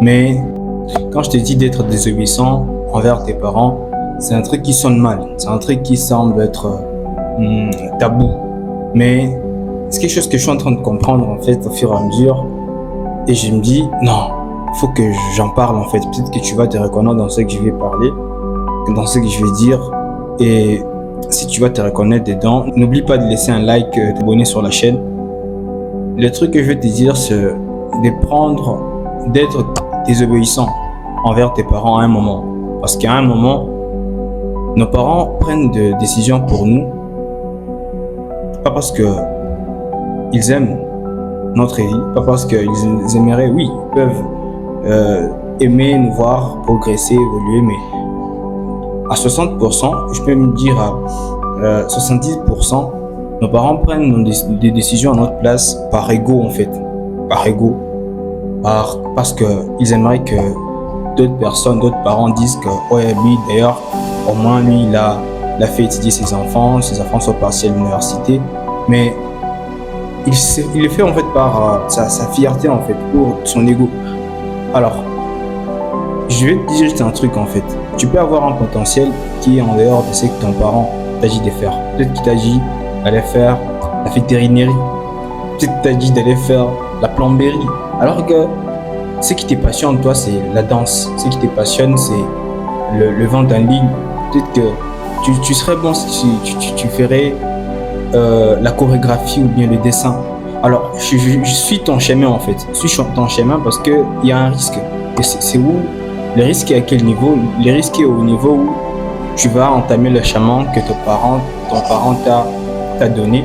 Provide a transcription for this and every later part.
Mais quand je te dis d'être désobéissant envers tes parents, c'est un truc qui sonne mal. C'est un truc qui semble être tabou. Mais c'est quelque chose que je suis en train de comprendre en fait au fur et à mesure. Et je me dis, non, il faut que j'en parle en fait. Peut-être que tu vas te reconnaître dans ce que je vais parler, dans ce que je vais dire. Et si tu vas te reconnaître dedans, n'oublie pas de laisser un like, t'abonner sur la chaîne. Le truc que je vais te dire, c'est d'être désobéissant envers tes parents à un moment. Parce qu'à un moment, nos parents prennent des décisions pour nous, pas parce qu'ils aiment notre vie, pas parce qu'ils aimeraient, oui, ils peuvent aimer nous voir progresser, évoluer, mais à 60%, je peux me dire à 70%, nos parents prennent des décisions à notre place par ego en fait, par ego, parce qu'ils aimeraient que d'autres personnes, d'autres parents disent que ouais, lui d'ailleurs, au moins lui il a fait étudier ses enfants sont partis à l'université, mais il le fait en fait par sa fierté en fait, pour son ego. Alors, je vais te dire juste un truc en fait. Tu peux avoir un potentiel qui est en dehors de ce que ton parent t'a dit de faire. Peut-être qu'il t'a dit d'aller faire la vétérinerie. Peut-être qu'il t'a dit d'aller faire la plomberie. Alors que ce qui te passionne, toi, c'est la danse. Ce qui te passionne, c'est le vente en ligne. Peut-être que tu serais bon si tu ferais la chorégraphie ou bien le dessin. Alors, je suis ton chemin en fait. Je suis ton chemin parce qu'il y a un risque. Et c'est où le risque est à quel niveau? Le risque est au niveau où tu vas entamer le chemin que ton parent t'a donné.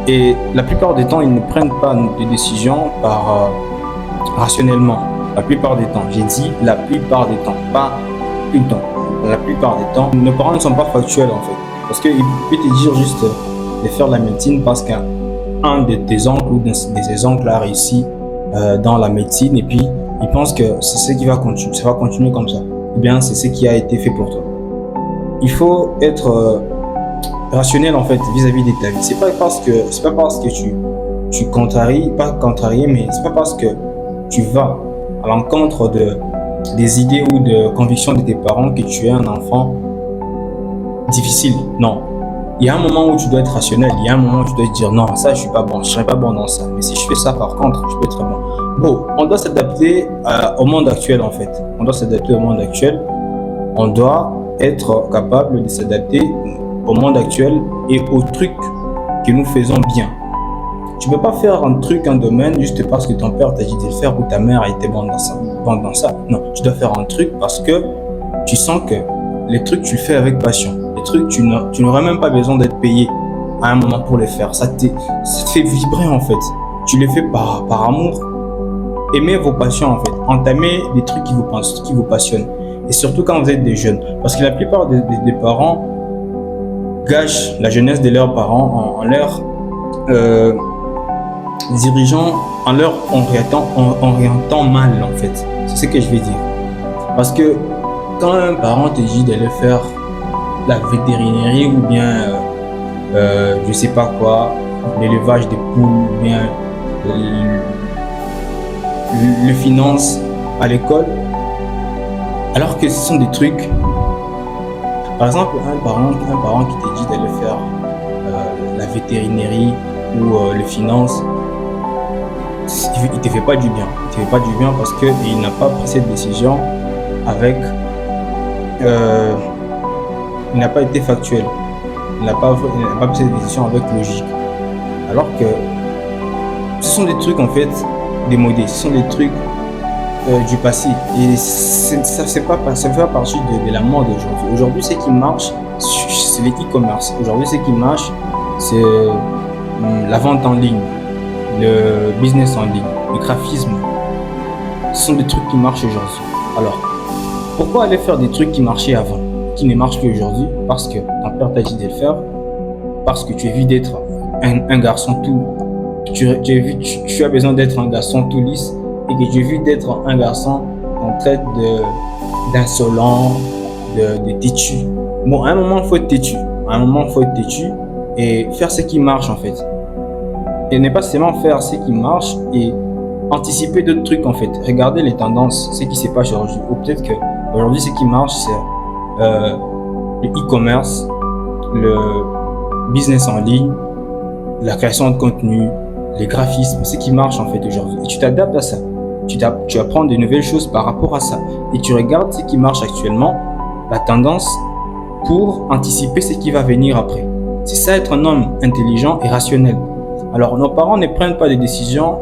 Et la plupart des temps, ils ne prennent pas de décisions rationnellement. La plupart des temps, j'ai dit la plupart des temps, pas tout le temps. La plupart des temps, nos parents ne sont pas factuels en fait. Parce qu'ils peuvent te dire juste de faire la médecine parce qu'un de tes oncles ou de ses oncles a réussi dans la médecine et puis ils pensent que c'est ce qui va continuer, ça va continuer comme ça. Ou bien c'est ce qui a été fait pour toi. Il faut être rationnel en fait vis-à-vis de ta vie. C'est pas parce que tu contraries, pas contrarier, mais c'est pas parce que tu vas à l'encontre des idées ou de convictions de tes parents que tu es un enfant difficile. Non. Il y a un moment où tu dois être rationnel. Il y a un moment où tu dois te dire non, ça je suis pas bon, je serai pas bon dans ça. Mais si je fais ça par contre, je peux être bon. Bon, on doit s'adapter au monde actuel en fait. On doit s'adapter au monde actuel. On doit être capable de s'adapter au monde actuel et aux trucs que nous faisons bien. Tu peux pas faire un truc, un domaine juste parce que ton père t'a dit de le faire ou ta mère a été bonne dans ça. Non, tu dois faire un truc parce que tu sens que les trucs tu le fais avec passion. Les trucs tu n'auras même pas besoin d'être payé à un moment pour les faire. Ça te fait vibrer en fait. Tu les fais par amour. Aimez vos passions en fait. Entamez des trucs qui vous passionnent. Et surtout quand vous êtes des jeunes. Parce que la plupart des parents gâchent la jeunesse de leurs parents en leur dirigeant, en leur orientant mal en fait. C'est ce que je vais dire. Parce que quand un parent te dit d'aller faire la vétérinerie ou bien je sais pas quoi, l'élevage des poules ou bien le finance à l'école, alors que ce sont des trucs, par exemple un parent qui te dit d'aller faire la vétérinerie ou le finance, il te fait pas du bien. Il te fait pas du bien parce qu'il n'a pas pris cette décision avec il n'a pas été factuel. Il n'a pas pris cette décision avec logique. Alors que ce sont des trucs en fait démodés, ce sont des trucs du passé. Et ça fait pas partie de la mode aujourd'hui. Aujourd'hui, ce qui marche, c'est les e-commerce. Aujourd'hui, ce qui marche, c'est la vente en ligne, le business en ligne, le graphisme. Ce sont des trucs qui marchent aujourd'hui. Alors, pourquoi aller faire des trucs qui marchaient avant, qui ne marchent plus aujourd'hui? Parce que ton père t'a dit de le faire, parce que tu es vu d'être un garçon tout. Tu as besoin d'être un garçon tout lisse et que tu es vu d'être un garçon qu'on traite d'insolent, de têtu. Bon, à un moment, il faut être têtu. À un moment, il faut être têtu et faire ce qui marche en fait. Et ne pas seulement faire ce qui marche et anticiper d'autres trucs en fait. Regardez les tendances, ce qui se passe aujourd'hui. Ou peut-être que aujourd'hui, ce qui marche, c'est le e-commerce, le business en ligne, la création de contenu, les graphismes, ce qui marche en fait aujourd'hui. Et tu t'adaptes à ça. Tu apprends de nouvelles choses par rapport à ça. Et tu regardes ce qui marche actuellement, la tendance, pour anticiper ce qui va venir après. C'est ça être un homme intelligent et rationnel. Alors nos parents ne prennent pas des décisions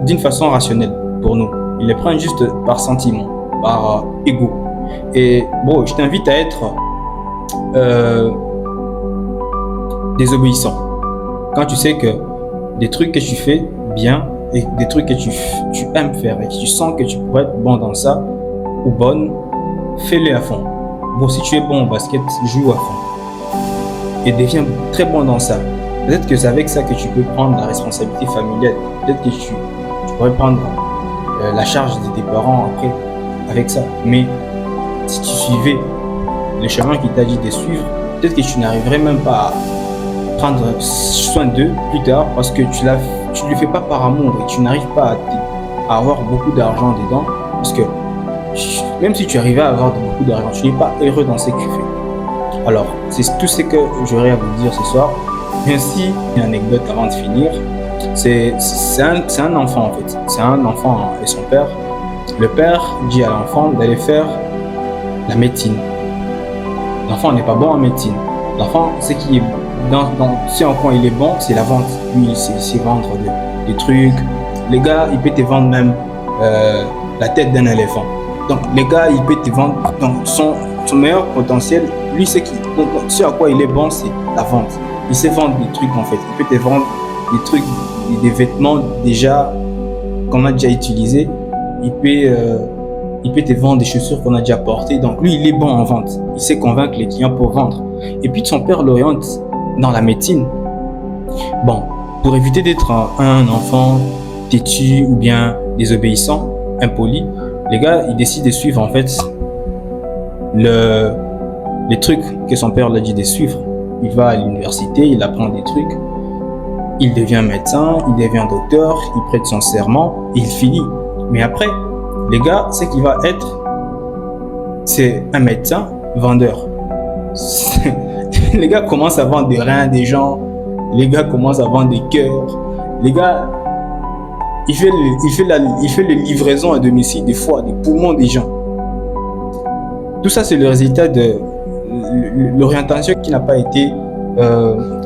d'une façon rationnelle pour nous. Ils les prennent juste par sentiment, par ego. Et bon, je t'invite à être désobéissant. Quand tu sais que des trucs que tu fais bien et des trucs que tu aimes faire et que tu sens que tu pourrais être bon dans ça ou bonne, fais-les à fond. Bon, si tu es bon au basket, joue à fond et deviens très bon dans ça. Peut-être que c'est avec ça que tu peux prendre la responsabilité familiale. Peut-être que tu pourrais prendre la charge de tes parents après avec ça. Mais si tu suivais le chemin qu'il t'a dit de suivre, peut-être que tu n'arriverais même pas à prendre soin d'eux plus tard parce que tu ne le fais pas par amour et tu n'arrives pas à avoir beaucoup d'argent dedans parce que même si tu arrivais à avoir beaucoup d'argent, tu n'es pas heureux dans ce que tu fais. Alors, c'est tout ce que j'aurais à vous dire ce soir. Ainsi, une anecdote avant de finir. C'est un enfant en fait. C'est un enfant et son père. Le père dit à l'enfant d'aller faire la médecine. L'enfant n'est pas bon en médecine. L'enfant, ce qui est ce en quoi il est bon, c'est la vente. Lui, c'est vendre des trucs. Les gars, il peut te vendre même la tête d'un éléphant. Donc, les gars, il peut te vendre. Donc, son meilleur potentiel, lui, ce à quoi il est bon, c'est la vente. Il sait vendre des trucs en fait. Il peut te vendre des trucs, des vêtements déjà qu'on a déjà utilisés. Il peut te vendre des chaussures qu'on a déjà portées. Donc lui, il est bon en vente. Il sait convaincre les clients pour vendre. Et puis son père l'oriente dans la médecine. Bon, pour éviter d'être un enfant têtu ou bien désobéissant, impoli, les gars, ils décident de suivre en fait les trucs que son père lui a dit de suivre. Il va à l'université, il apprend des trucs. Il devient médecin, il devient docteur, il prête son serment et il finit. Mais après, les gars, ce qu'il va être, c'est un médecin vendeur. Les gars commencent à vendre des reins des gens. Les gars commencent à vendre des cœurs. Les gars, il fait les livraisons à domicile des foies, des poumons des gens. Tout ça, c'est le résultat de l'orientation qui n'a pas été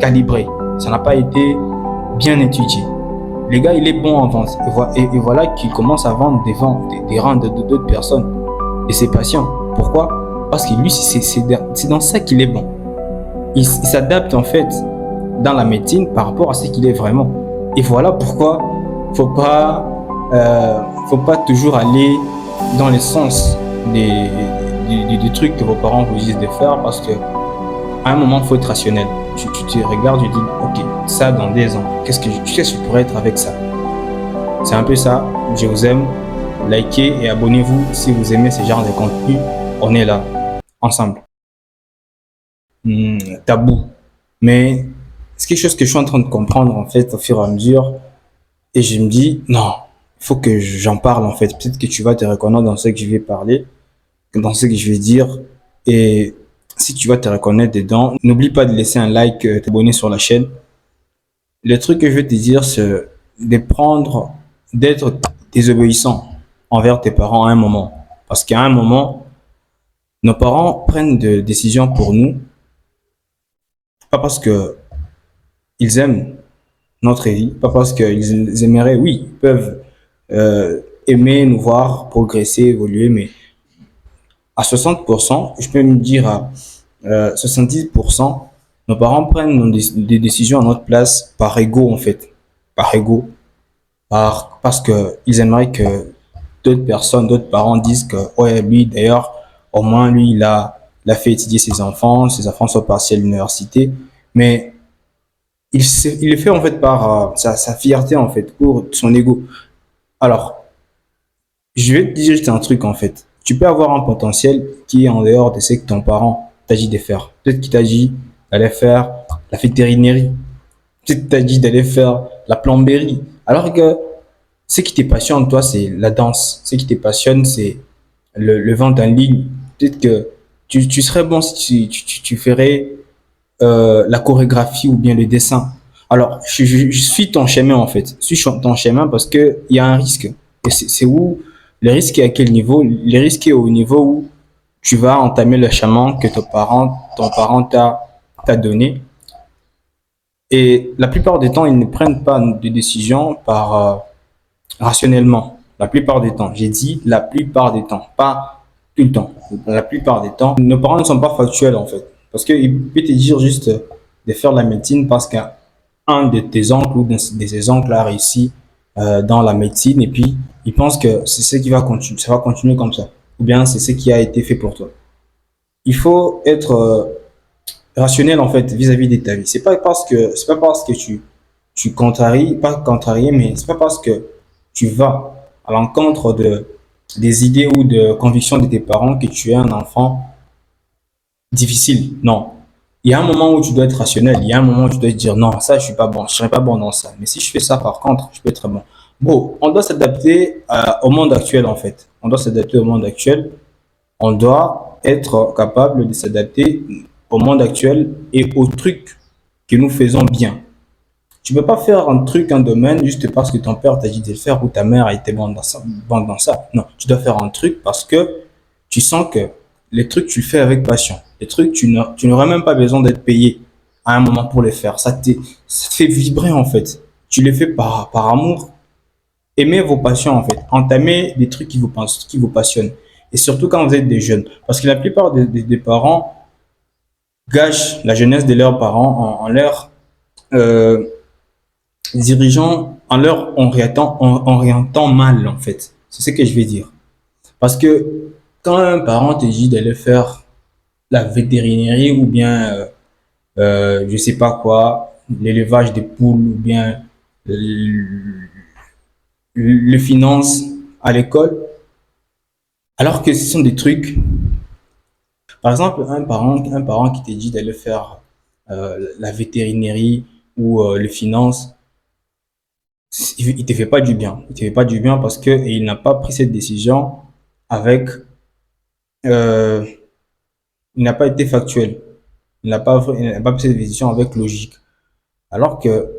calibrée. Ça n'a pas été bien étudié. Les gars, il est bon en vente. Et voilà qu'il commence à vendre des reins d'autres personnes et ses patients. Pourquoi? Parce que lui, c'est dans ça qu'il est bon. Il s'adapte en fait dans la médecine par rapport à ce qu'il est vraiment. Et voilà pourquoi faut pas toujours aller dans le sens des trucs que vos parents vous disent de faire parce que à un moment, il faut être rationnel. Tu te regardes, tu dis, ok, ça dans 10 ans, qu'est-ce que je pourrais être avec ça? C'est un peu ça. Je vous aime. Likez et abonnez-vous si vous aimez ce genre de contenu. On est là, ensemble. Tabou. Mais c'est quelque chose que je suis en train de comprendre en fait au fur et à mesure. Et je me dis, non, il faut que j'en parle en fait. Peut-être que tu vas te reconnaître dans ce que je vais parler, dans ce que je vais dire. Et si tu vas te reconnaître dedans, n'oublie pas de laisser un like, t'abonner sur la chaîne. Le truc que je veux te dire, c'est d'être désobéissant envers tes parents à un moment. Parce qu'à un moment, nos parents prennent des décisions pour nous, pas parce que ils aiment notre vie, pas parce qu'ils aimeraient, oui, ils peuvent aimer nous voir progresser, évoluer, mais à 60%, je peux me dire à 70%, nos parents prennent des décisions à notre place par ego en fait, par ego, parce que ils aimeraient que d'autres parents disent que ouais lui d'ailleurs au moins lui il a fait étudier ses enfants sont partis à l'université, mais il le fait en fait par sa fierté en fait, pour son ego. Alors je vais te dire juste un truc en fait. Tu peux avoir un potentiel qui est en dehors de ce que ton parent t'a dit de faire. Peut-être qu'il t'a dit d'aller faire la vétérinerie. Peut-être qu'il t'a dit d'aller faire la plomberie. Alors que Ce qui te passionne, toi, c'est la danse. Ce qui te passionne, c'est le vente en ligne. Peut-être que tu serais bon si tu ferais la chorégraphie ou bien le dessin. Alors, je suis ton chemin en fait. Je suis ton chemin parce que il y a un risque. Et c'est où le risque est à quel niveau? Le risque est au niveau où tu vas entamer le chemin que ton parent t'a donné. Et la plupart des temps, ils ne prennent pas de décision rationnellement. La plupart des temps. J'ai dit la plupart des temps, pas tout le temps. La plupart des temps, nos parents ne sont pas factuels en fait. Parce qu'il peut te dire juste de faire de la médecine parce qu'un de tes oncles ou de ses oncles a réussi dans la médecine et puis il pense que c'est ce qui va continuer, ça va continuer comme ça. Ou bien c'est ce qui a été fait pour toi. Il faut être rationnel en fait vis-à-vis de ta vie. C'est pas parce que tu contraries, pas contrarier, mais c'est pas parce que tu vas à l'encontre des idées ou de convictions de tes parents que tu es un enfant difficile. Non. Il y a un moment où tu dois être rationnel. Il y a un moment où tu dois te dire non, ça, je suis pas bon. Je serai pas bon dans ça. Mais si je fais ça, par contre, je peux être bon. Bon, on doit s'adapter au monde actuel, en fait. On doit s'adapter au monde actuel. On doit être capable de s'adapter au monde actuel et aux trucs que nous faisons bien. Tu peux pas faire un truc, un domaine, juste parce que ton père t'a dit de le faire ou ta mère a été bonne dans ça. Non, tu dois faire un truc parce que tu sens que les trucs, tu le fais avec passion. Les trucs, tu n'aurais même pas besoin d'être payé à un moment pour les faire. Ça te fait vibrer, en fait. Tu les fais par amour. Aimez vos passions, en fait. Entamez des trucs qui vous passionnent. Et surtout quand vous êtes des jeunes. Parce que la plupart des parents gâchent la jeunesse de leurs parents en leur euh, dirigeant, en leur orientant mal, en fait. C'est ce que je vais dire. Parce que quand un parent te dit d'aller faire la vétérinerie ou bien, je sais pas quoi, l'élevage des poules ou bien le finance à l'école, alors que ce sont des trucs, par exemple, un parent qui te dit d'aller faire la vétérinerie ou le finance, il te fait pas du bien. Il te fait pas du bien parce que il n'a pas pris cette décision avec, euh, il n'a pas été factuel. Il n'a pas pris cette décision avec logique. Alors que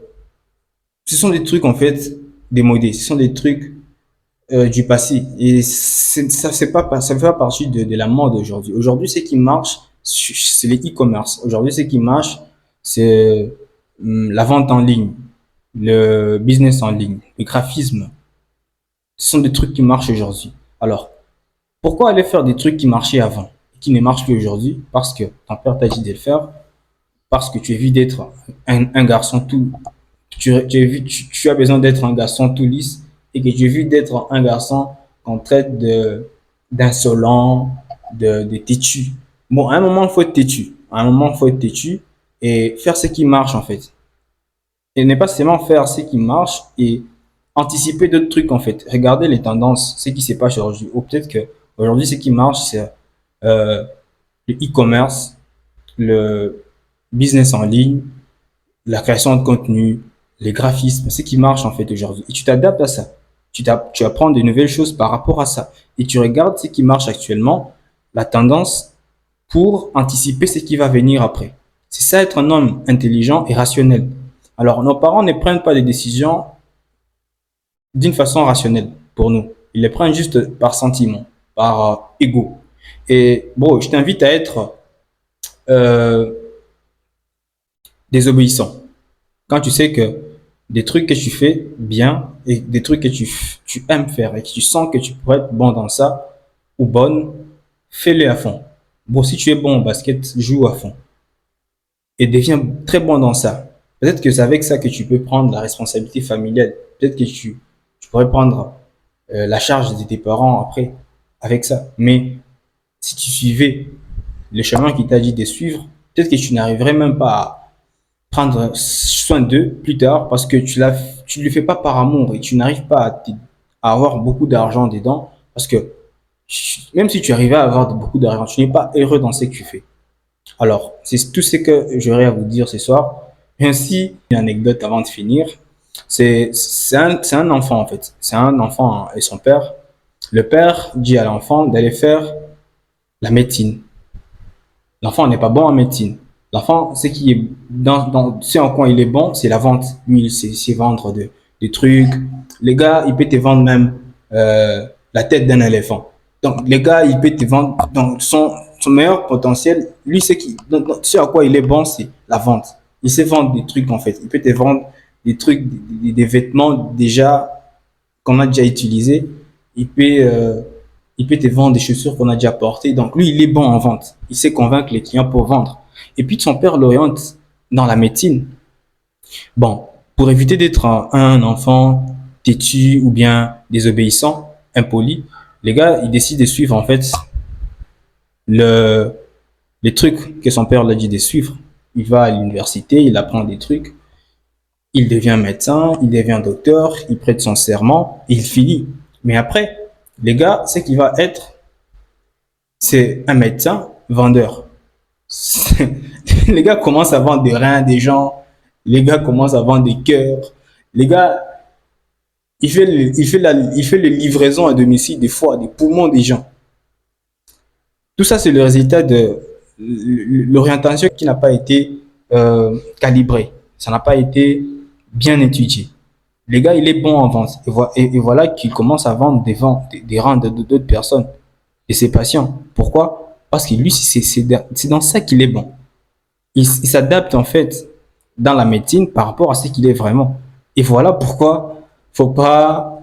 ce sont des trucs en fait démodés. Ce sont des trucs du passé. Et ça fait pas partie de la mode aujourd'hui. Aujourd'hui, ce qui marche, c'est les e-commerce. Aujourd'hui, ce qui marche, c'est la vente en ligne, le business en ligne, le graphisme. Ce sont des trucs qui marchent aujourd'hui. Alors, pourquoi aller faire des trucs qui marchaient avant et qui ne marchent plus aujourd'hui? Parce que ton père t'a dit de le faire, parce que tu es vu d'être un garçon tout, tu as besoin d'être un garçon tout lisse et que tu es vu d'être un garçon qu'on traite d'insolent, de têtu. Bon, à un moment, il faut être têtu. À un moment, il faut être têtu et faire ce qui marche en fait. Et ne pas seulement faire ce qui marche et anticiper d'autres trucs en fait. Regardez les tendances, ce qui se passe aujourd'hui. Ou peut-être que aujourd'hui, ce qui marche, c'est euh, le e-commerce, le business en ligne, la création de contenu, les graphismes, ce qui marche en fait aujourd'hui. Et tu t'adaptes à ça. Tu apprends de nouvelles choses par rapport à ça. Et tu regardes ce qui marche actuellement, la tendance, pour anticiper ce qui va venir après. C'est ça être un homme intelligent et rationnel. Alors, nos parents ne prennent pas des décisions d'une façon rationnelle pour nous. Ils les prennent juste par sentiment, par ego. Et bon, je t'invite à être euh, désobéissant. Quand tu sais que des trucs que tu fais bien et des trucs que tu aimes faire et que tu sens que tu pourrais être bon dans ça ou bonne, fais-les à fond. Bon, si tu es bon au basket, joue à fond et deviens très bon dans ça. Peut-être que c'est avec ça que tu peux prendre la responsabilité familiale. Peut-être que tu pourrais prendre la charge de tes parents après avec ça. Mais si tu suivais le chemin qu'il t'a dit de suivre, peut-être que tu n'arriverais même pas à prendre soin d'eux plus tard parce que tu ne le fais pas par amour et tu n'arrives pas à avoir beaucoup d'argent dedans parce que même si tu arrivais à avoir beaucoup d'argent, tu n'es pas heureux dans ce que tu fais. Alors, c'est tout ce que j'aurais à vous dire ce soir. Ainsi, une anecdote avant de finir. C'est un enfant en fait. C'est un enfant et son père. Le père dit à l'enfant d'aller faire la médecine. L'enfant n'est pas bon en médecine. L'enfant, ce qui est ce en quoi il est bon, c'est la vente. Lui, il sait vendre des trucs. Les gars, il peut te vendre même la tête d'un éléphant. Donc, les gars, il peut te vendre. Donc, son meilleur potentiel, lui, ce à quoi il est bon, c'est la vente. Il sait vendre des trucs, en fait. Il peut te vendre des trucs, des vêtements déjà qu'on a déjà utilisés. Il peut, euh, il peut te vendre des chaussures qu'on a déjà portées. Donc, lui, il est bon en vente. Il sait convaincre les clients pour vendre. Et puis, son père l'oriente dans la médecine. Bon, pour éviter d'être un enfant têtu ou bien désobéissant, impoli, les gars, ils décident de suivre, en fait, le, les trucs que son père lui a dit de suivre. Il va à l'université, il apprend des trucs. Il devient médecin, il devient docteur, il prête son serment, et il finit. Mais après, les gars, ce qu'il va être, c'est un médecin vendeur. Les gars commencent à vendre des reins des gens, les gars commencent à vendre des cœurs, les gars, il fait les livraisons à domicile des foies, des poumons des gens. Tout ça, c'est le résultat de l'orientation qui n'a pas été calibrée. Ça n'a pas été bien étudié. Les gars, il est bon en vente. Et voilà qu'il commence à vendre des reins d'autres personnes et ses patients. Pourquoi? Parce que lui, c'est dans ça qu'il est bon. Il s'adapte en fait dans la médecine par rapport à ce qu'il est vraiment. Et voilà pourquoi faut pas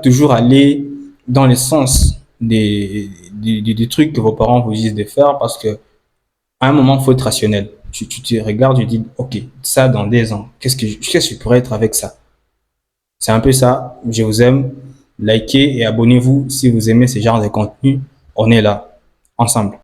toujours aller dans le sens des trucs que vos parents vous disent de faire parce que à un moment, il faut être rationnel. Tu te regardes, tu dis, OK, ça dans des ans, qu'est-ce que je pourrais être avec ça? C'est un peu ça. Je vous aime. Likez et abonnez-vous si vous aimez ce genre de contenu. On est là, ensemble.